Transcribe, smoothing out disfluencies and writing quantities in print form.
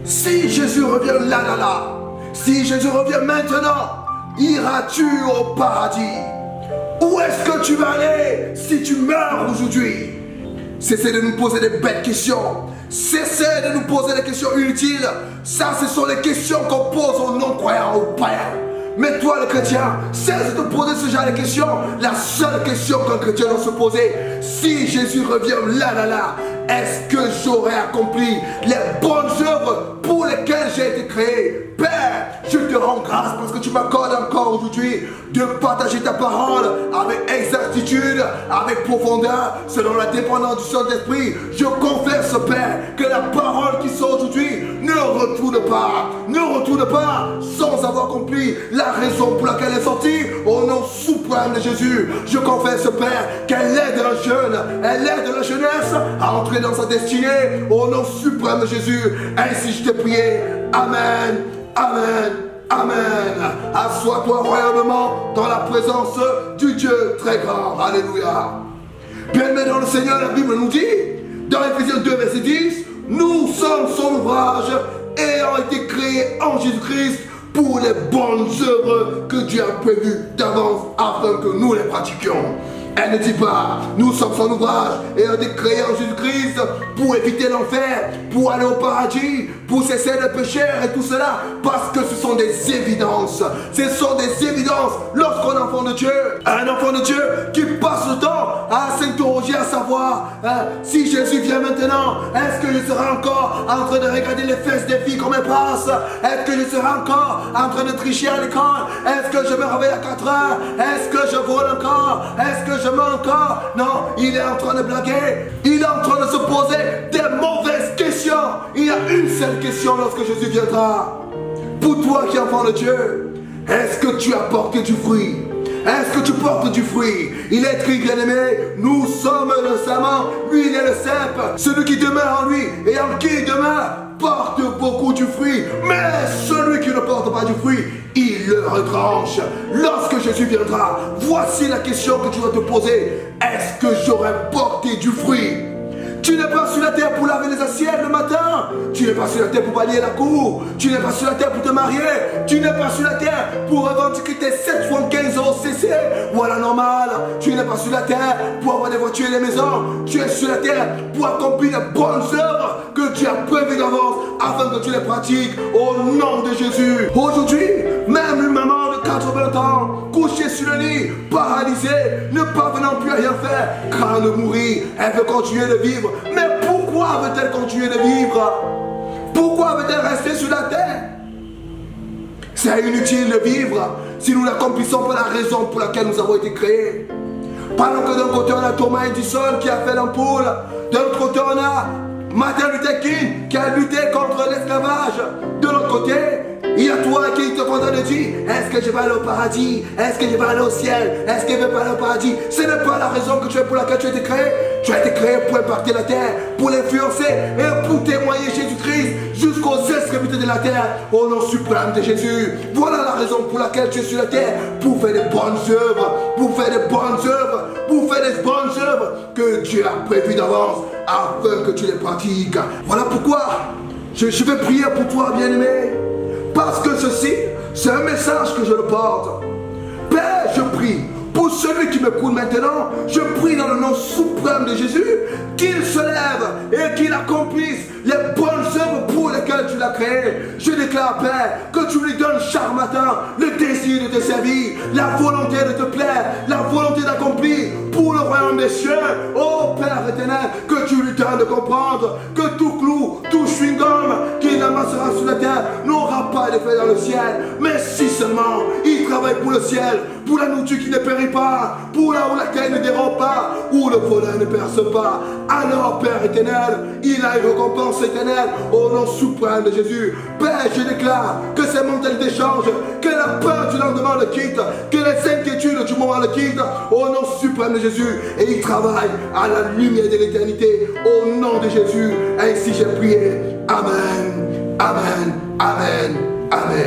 Si Jésus revient là, si Jésus revient maintenant, iras-tu au paradis? Où est-ce que tu vas aller si tu meurs aujourd'hui? Cessez de nous poser des bêtes questions. Cessez de nous poser des questions inutiles. Ça, ce sont les questions qu'on pose aux non-croyants, aux païens. Mais toi, le chrétien, cesse de poser ce genre de questions. La seule question qu'un chrétien doit se poser, si Jésus revient là, est-ce que j'aurai accompli les bonnes œuvres pour lesquelles j'ai été créé? Père, je te rends grâce parce que tu m'accordes encore aujourd'hui de partager ta parole avec exactitude, avec profondeur, selon la dépendance du Saint-Esprit. Je confesse, Père, que la parole qui sort aujourd'hui ne retourne pas sans avoir accompli la raison pour laquelle elle est sortie. Au nom suprême de Jésus, je confesse, Père, qu'elle aide un jeune, elle aide la jeunesse à entrer dans sa destinée. Au nom suprême de Jésus, ainsi je t'ai prié. Amen. Amen, amen. Assois-toi royalement dans la présence du Dieu très grand. Alléluia. Bien-aimés dans le Seigneur, la Bible nous dit, dans Éphésiens 2, verset 10, nous sommes son ouvrage ayant été créés en Jésus-Christ pour les bonnes œuvres que Dieu a prévues d'avance afin que nous les pratiquions. Elle ne dit pas, nous sommes son ouvrage et on est créés en Jésus-Christ pour éviter l'enfer, pour aller au paradis, pour cesser le péché et tout cela, parce que ce sont des évidences. Ce sont des évidences lorsqu'on est enfant de Dieu, un enfant de Dieu qui passe le temps à s'interroger, à savoir si Jésus vient maintenant, est-ce que je serai encore en train de regarder les fesses des filles comme elles passent? Est-ce que je serai encore en train de tricher à l'école? Est-ce que je me réveille à 4 heures? Est-ce que je vole encore? Est-ce que je mens encore? Non, il est en train de blaguer. Il est en train de se poser des mauvaises questions. Il y a une seule question lorsque Jésus viendra. Pour toi qui es enfant de Dieu, est-ce que tu as porté du fruit? Est-ce que tu portes du fruit? Il est écrit, bien-aimé, nous sommes le sarment, lui il est le cep. Celui qui demeure en lui et en qui il demeure porte beaucoup du fruit. Mais celui qui ne porte pas du fruit, il le retranche. Lorsque Jésus viendra, voici la question que tu dois te poser. Est-ce que j'aurai porté du fruit? Tu n'es pas sur la terre pour laver les assiettes le matin. Tu n'es pas sur la terre pour balayer la cour. Tu n'es pas sur la terre pour te marier. Tu n'es pas sur la terre pour revendiquer tes 7,75 € CC ou à la normale. Tu n'es pas sur la terre pour avoir des voitures et des maisons. Tu es sur la terre pour accomplir les bonnes œuvres que tu as prévues d'avance afin que tu les pratiques au nom de Jésus. Aujourd'hui, même une maman de 80 ans, couchée sur le lit, paralysée, ne parvenant plus à rien faire, craint de mourir, elle veut continuer de vivre. Mais pourquoi veut-elle continuer de vivre? Pourquoi veut-elle rester sur la terre? C'est inutile de vivre si nous n'accomplissons pas la raison pour laquelle nous avons été créés. Pendant que d'un côté on a Thomas Edison qui a fait l'ampoule, de l'autre côté on a Martin Luther King qui a lutté contre l'esclavage, de l'autre côté il y a toi qui te contente de dire, est-ce que je vais aller au paradis? Est-ce que je vais aller au ciel? Est-ce que je vais pas aller au paradis? Ce n'est pas la raison pour laquelle tu as été créé. Tu as été créé pour impacter la terre, pour l'influencer et pour témoigner Jésus-Christ jusqu'aux extrémités de la terre, au nom suprême de Jésus. Voilà la raison pour laquelle tu es sur la terre, pour faire des bonnes œuvres, pour faire des bonnes œuvres, pour faire des bonnes œuvres que Dieu a prévues d'avance afin que tu les pratiques. Voilà pourquoi je vais prier pour toi, bien-aimé. Parce que ceci, c'est un message que je le porte. Père, je prie pour celui qui m'écoute maintenant. Je prie dans le nom suprême de Jésus qu'il se lève et qu'il accomplisse les bonnes œuvres pour lesquelles tu l'as créé. Je déclare, Père, que tu lui donnes chaque matin le désir de te servir, la volonté de te plaire, la volonté d'accomplir pour le royaume des cieux. Oh Père éternel, que tu lui donnes de comprendre que tout clou, tout chewing-gum qu'il amassera sur la terre n'aura pas d'effet dans le ciel. Mais si seulement il travaille pour le ciel, pour la nourriture qui ne périt pas, pour là où la terre ne dérobe pas, où le voleur ne perce pas, alors Père éternel, il a une récompense éternelle au nom suprême de Jésus. Père, je déclare que ces mentalités changent, que la peur du lendemain le quitte, que les inquiétudes du moment le quittent au nom suprême de Jésus, et il travaille à la lumière de l'éternité au nom de Jésus. Ainsi j'ai prié. Amen, amen, amen, amen.